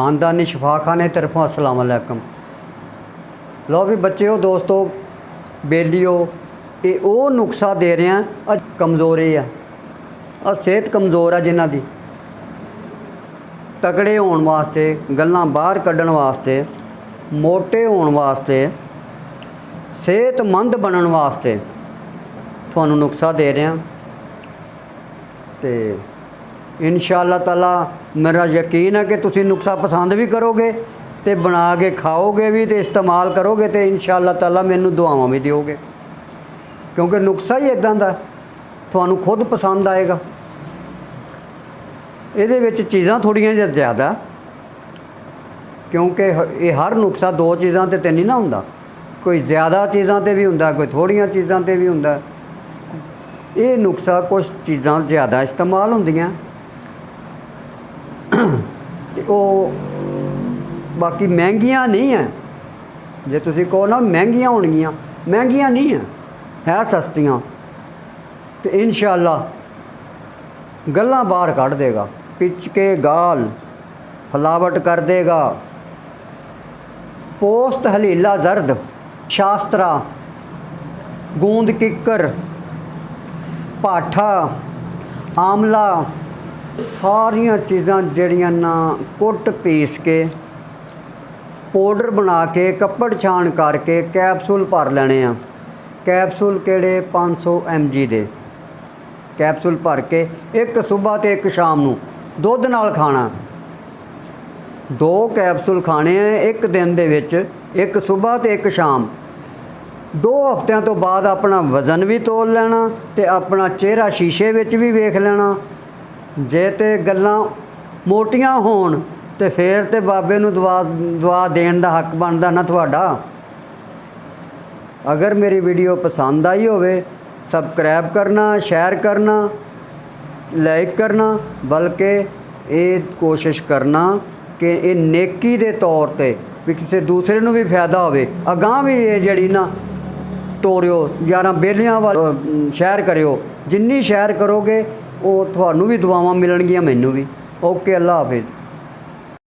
खानदानी शफाखाने तरफों अस्सलाम वालेकुम। लो भी बच्चों दोस्तों बेलियो ये वो नुस्खा दे रहे हैं अज कमज़ोरी है सेहत कमज़ोर है जिन्हों की तगड़े होने वास्ते गल्लां बाहर कढ़न वास्ते मोटे होने वास्ते सेहतमंद बनने वास्ते थानू नुस्खा दे रहे हैं। तो इंशाअल्लाह ताला मेरा यकीन है कि तुसी नुस्खा पसंद भी करोगे तो बना के खाओगे भी तो इस्तेमाल करोगे तो इंशाअल्लाह ताला मैनू दुआवां भी दिओगे, क्योंकि नुस्खा ही इदां दा थानू खुद पसंद आएगा। ਇਹਦੇ ਵਿੱਚ चीज़ां थोड़ियां ਜਿਹਾ ज़्यादा, क्योंकि ये हर नुस्खा दो चीज़ों ते नहीं ना हुंदा, कोई ज़्यादा चीज़ों ते भी हुंदा, कोई थोड़ियां चीज़ों ते भी हुंदा। ये नुस्खा कुछ चीज़ां ज़्यादा इस्तेमाल होंदियां ते वो बाकी महंगियां नहीं है। जे तुसीं कहो ना महंगियां होणगियां, महंगियां नहीं है सस्तियां। तो इंशाअल्लाह गल्लां बाहर कढ़ देगा, पिच के गाल फलावट कर देगा। पोस्त हलीला जर्द शास्त्रा गूंद किक्कर पाठा आमला सारिया चीज़ां जड़ियां ना कुट पीस के पाउडर बना के कपड़ छान करके कैप्सूल भर लेने आ। कैप्सूल केड़े 500 mg दे कैप्सूल भर के एक सुबह तो एक शाम नू दुध नाल खाना। 2 कैप्सूल खाने एक दिन दे विच, एक सुबह तो एक शाम। 2 हफ्तियां तो बाद अपना वज़न भी तोल लेना ते अपना चेहरा शीशे विच भी वेख लेना। जे ते गल्लां मोटियां होण ते फिर ते बाबे नू दुआ देण दा हक बनदा ना तुहाडा। अगर मेरी वीडियो पसंद आई होवे सबसक्राइब करना, शेयर करना, लाइक करना, बल्कि ये कोशिश करना कि ये नेकी दे तौर पे भी किसी दूसरे नू भी फायदा होवे। अगां भी ये जड़ी ना टोरियो यारां बेलियां वाल शेयर करियो। जिन्नी शेयर करोगे वो तुहानू भी दुआवां मिलणगियां, मैनू भी। ओके, अल्लाह हाफिज़।